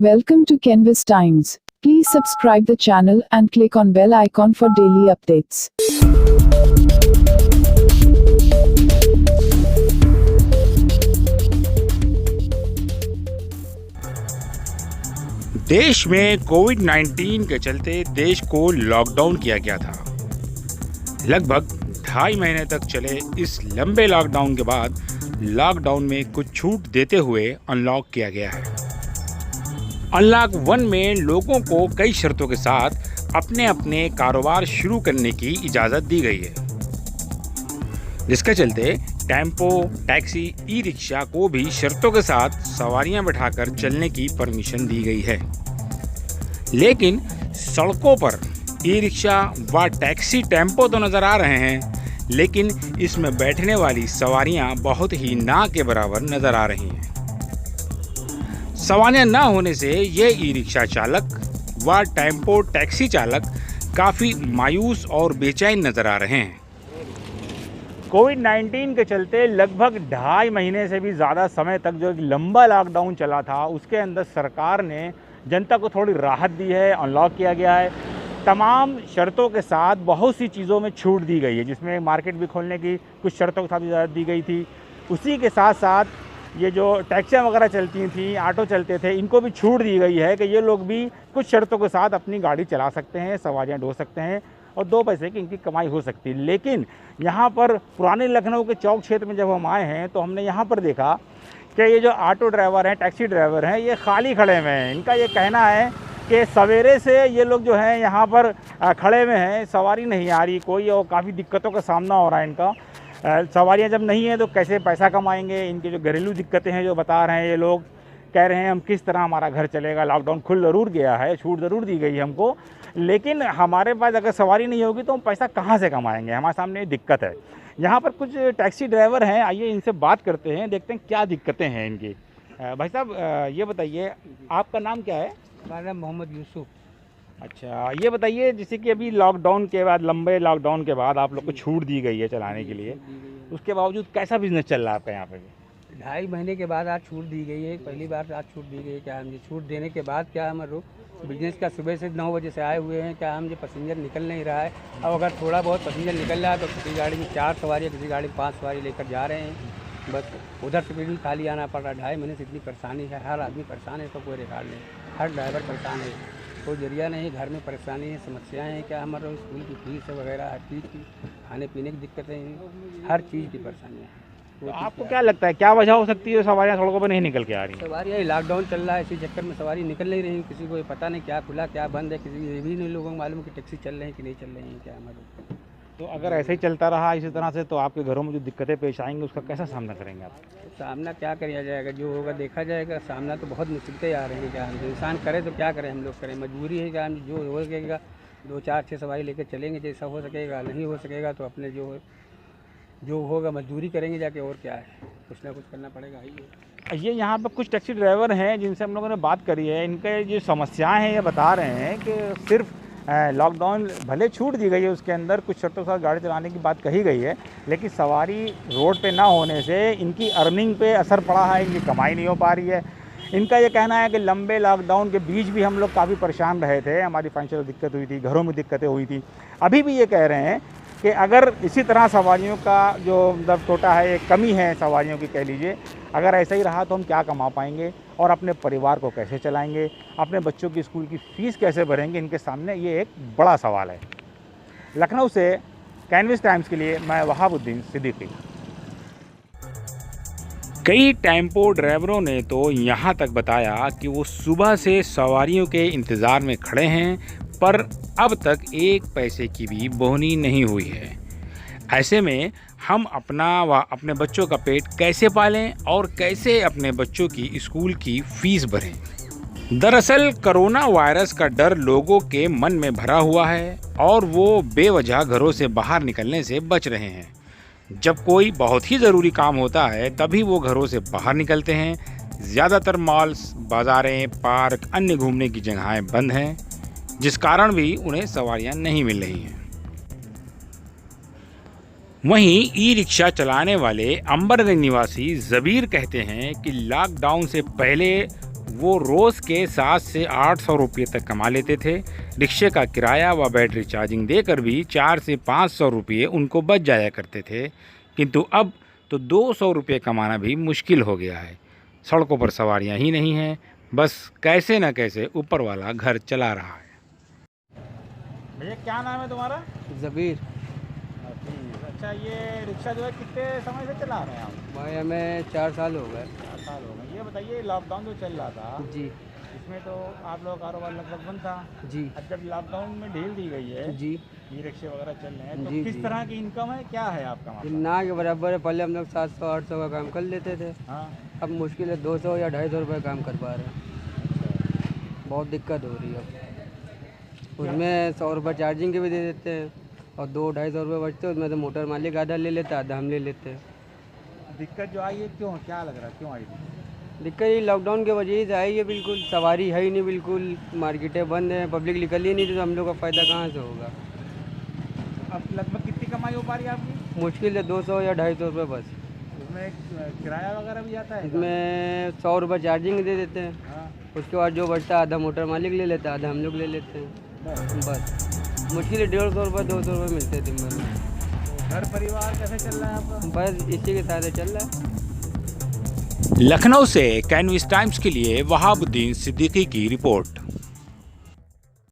Welcome to Canvas Times. Please subscribe the channel and click on bell icon for daily updates. देश में कोविड-19 के चलते देश को लॉकडाउन किया गया था। लगभग 2.5 महीने तक चले इस लंबे लॉकडाउन के बाद लॉकडाउन में कुछ छूट देते हुए अनलॉक किया गया है। अनलॉक 1 में लोगों को कई शर्तों के साथ अपने अपने कारोबार शुरू करने की इजाज़त दी गई है, जिसके चलते टेम्पो, टैक्सी, ई रिक्शा को भी शर्तों के साथ सवारियां बिठाकर चलने की परमिशन दी गई है। लेकिन सड़कों पर ई रिक्शा व टैक्सी, टेम्पो तो नज़र आ रहे हैं, लेकिन इसमें बैठने वाली सवारियां बहुत ही ना के बराबर नज़र आ रही हैं। सवारियां ना होने से ये ई रिक्शा चालक व टेम्पो, टैक्सी चालक काफ़ी मायूस और बेचैन नज़र आ रहे हैं। कोविड-19 के चलते लगभग 2.5 महीने से भी ज़्यादा समय तक जो एक लंबा लॉकडाउन चला था, उसके अंदर सरकार ने जनता को थोड़ी राहत दी है, अनलॉक किया गया है। तमाम शर्तों के साथ बहुत सी चीज़ों में छूट दी गई है, जिसमें मार्केट भी खोलने की कुछ शर्तों के साथ इजाज़त दी गई थी। उसी के साथ साथ ये जो टैक्सियाँ वगैरह चलती थी, ऑटो चलते थे, इनको भी छूट दी गई है कि ये लोग भी कुछ शर्तों के साथ अपनी गाड़ी चला सकते हैं, सवारियाँ ढो सकते हैं और 2 पैसे की इनकी कमाई हो सकती है। लेकिन यहाँ पर पुराने लखनऊ के चौक क्षेत्र में जब हम आए हैं तो हमने यहाँ पर देखा कि ये जो ऑटो ड्राइवर हैं, टैक्सी ड्राइवर हैं, ये खाली खड़े हुए हैं। इनका ये कहना है कि सवेरे से ये लोग जो हैं यहाँ पर खड़े हुए हैं, सवारी नहीं आ रही कोई, और काफ़ी दिक्कतों का सामना हो रहा है इनका। सवारियाँ जब नहीं हैं तो कैसे पैसा कमाएंगे, इनकी जो घरेलू दिक्कतें हैं जो बता रहे हैं ये लोग, कह रहे हैं हम किस तरह हमारा घर चलेगा। लॉकडाउन खुल ज़रूर गया है, छूट ज़रूर दी गई है हमको, लेकिन हमारे पास अगर सवारी नहीं होगी तो हम पैसा कहाँ से कमाएंगे, हमारे सामने ये दिक्कत है। यहाँ पर कुछ टैक्सी ड्राइवर हैं, आइए इनसे बात करते हैं, देखते हैं क्या दिक्कतें हैं इनकी। भाई साहब, ये बताइए आपका नाम क्या है? हमारा नाम मोहम्मद यूसुफ। अच्छा, ये बताइए जैसे कि अभी लॉकडाउन के बाद, लंबे लॉकडाउन के बाद आप लोग को छूट दी गई है चलाने के लिए, उसके बावजूद कैसा बिजनेस चल रहा है आपका यहाँ पे? 2.5 महीने के बाद आज छूट दी गई है, पहली बार आज छूट दी गई है। क्या हम छूट देने के बाद क्या हम बिजनेस का सुबह से 9 बजे से आए हुए हैं, क्या हम पैसेंजर निकल नहीं रहा है। अब अगर थोड़ा बहुत पैसेंजर निकल रहा है तो किसी गाड़ी में 4 सवारी, किसी गाड़ी में 5 सवारी लेकर जा रहे हैं, बस उधर से भी खाली आना पड़ रहा है। 2.5 महीने से इतनी परेशानी है, हर आदमी परेशान है, इसका कोई रिकॉर्ड नहीं, हर ड्राइवर परेशान है, कोई जरिया नहीं, घर में परेशानी है, समस्याएँ हैं, क्या हमारे स्कूल की फीस वगैरह, हर चीज़ की, खाने पीने की दिक्कतें हैं, हर चीज़ की परेशानियाँ हैं। तो आपको क्या लगता है क्या वजह हो सकती है सवारियाँ सड़कों पर नहीं निकल के आ रही? सवारी यही लॉकडाउन चल रहा है, इसी चक्कर में सवारी निकल नहीं रही, किसी को पता नहीं क्या खुला क्या बंद है, किसी ये भी नहीं लोगों को मालूम कि टैक्सी चल रहे हैं कि नहीं चल रही हैं, क्या हमारे। तो अगर ऐसे ही चलता रहा इसी तरह से तो आपके घरों में जो दिक्कतें पेश आएंगी उसका कैसा सामना करेंगे आप? सामना क्या किया जाएगा, जो होगा देखा जाएगा। सामना तो बहुत मुसीबतें आ रही हैं, क्या हम इंसान करे तो क्या करें, हम लोग करें, मजबूरी है। क्या हम जो हो सकेगा 2, 4, 6 सवारी लेकर चलेंगे, जैसा हो सकेगा। नहीं हो सकेगा तो अपने जो होगा मजदूरी करेंगे जाके, और क्या है, कुछ ना कुछ करना पड़ेगा ही। ये यहाँ पर कुछ टैक्सी ड्राइवर हैं जिनसे हम लोगों ने बात करी है, इनके जो समस्याएं हैं ये बता रहे हैं कि सिर्फ लॉकडाउन भले छूट दी गई है, उसके अंदर कुछ शर्तों के साथ गाड़ी चलाने की बात कही गई है, लेकिन सवारी रोड पे ना होने से इनकी अर्निंग पे असर पड़ा है, इनकी कमाई नहीं हो पा रही है। इनका ये कहना है कि लंबे लॉकडाउन के बीच भी हम लोग काफ़ी परेशान रहे थे, हमारी फाइनेंशियल दिक्कत हुई थी, घरों में दिक्कतें हुई थी। अभी भी ये कह रहे हैं कि अगर इसी तरह सवारियों का जो मतलब टोटा है, एक कमी है सवारियों की कह लीजिए, अगर ऐसा ही रहा तो हम क्या कमा पाएंगे और अपने परिवार को कैसे चलाएंगे, अपने बच्चों की स्कूल की फ़ीस कैसे भरेंगे, इनके सामने ये एक बड़ा सवाल है। लखनऊ से कैनवस टाइम्स के लिए मैं वहाबुद्दीन सिद्दीकी। कई टेम्पो ड्राइवरों ने तो यहाँ तक बताया कि वो सुबह से सवारियों के इंतज़ार में खड़े हैं, पर अब तक 1 पैसे की भी बोहनी नहीं हुई है। ऐसे में हम अपना व अपने बच्चों का पेट कैसे पालें और कैसे अपने बच्चों की स्कूल की फ़ीस भरें? दरअसल कोरोना वायरस का डर लोगों के मन में भरा हुआ है और वो बेवजह घरों से बाहर निकलने से बच रहे हैं। जब कोई बहुत ही ज़रूरी काम होता है तभी वो घरों से बाहर निकलते हैं। ज़्यादातर मॉल्स, बाज़ारें, पार्क, अन्य घूमने की जगहें बंद हैं, जिस कारण भी उन्हें सवारियां नहीं मिल रही हैं। वहीं ई रिक्शा चलाने वाले अंबरगंज निवासी जबीर कहते हैं कि लॉकडाउन से पहले वो रोज़ के 700 से 800 रुपये तक कमा लेते थे। रिक्शे का किराया व बैटरी चार्जिंग देकर भी 400 से 500 रुपये उनको बच जाया करते थे। किंतु अब तो 200 रुपये कमाना भी मुश्किल हो गया है। सड़कों पर सवारियां ही नहीं हैं, बस कैसे न कैसे ऊपर वाला घर चला रहा है। भैया क्या नाम है तुम्हारा? ज़बीर अच्छा, ये रिक्शा जो है कितने समय से चला रहे हैं आप? भाई हमें 4 साल हो गए। 4 साल हो गए। ये बताइए, लॉकडाउन जो चल रहा था जी इसमें तो आप लोग का कारोबार लगभग बंद था। जी अब जब लॉकडाउन में ढील दी गई है, जी ई रिक्शे वगैरह चल रहे हैं, तो जी, किस जी। तरह की इनकम है, क्या है आपका मतलब? ना के बराबर है। पहले हम लोग 700-800 का काम कर लेते थे, हाँ, अब मुश्किल है 200 या 250 रुपये काम कर पा रहे हैं। बहुत दिक्कत हो रही है अब। उसमें 100 रुपये चार्जिंग के भी दे देते हैं और 200-250 रुपये बचते हैं, उसमें से मोटर मालिक आधा ले लेता है, आधा हम ले लेते हैं। दिक्कत जो आई है क्यों, क्या लग रहा है क्यों आई थी? दिक्कत ये लॉकडाउन की वजह से आई है, बिल्कुल सवारी है ही नहीं, बिल्कुल मार्केटें बंद हैं, पब्लिक निकल ही नहीं, तो हम लोग का फ़ायदा कहाँ से होगा। अब लगभग कितनी कमाई हो पा रही है आपकी? मुश्किल है 200 या 250 रुपये बस। उसमें किराया वगैरह भी आता है? इसमें 100 रुपये चार्जिंग दे देते हैं, हाँ, उसके बाद जो बचता है आधा मोटर मालिक ले लेता है, आधा हम लोग ले लेते हैं। बस मुश्किल है 150 रुपये 200 रुपये मिलते हैं दिन भर में। तो घर परिवार कैसे चल रहा है आपका? बस इसी के साथ चल रहा है। लखनऊ से कैनविस टाइम्स के लिए वहाबुद्दीन सिद्दीकी की रिपोर्ट।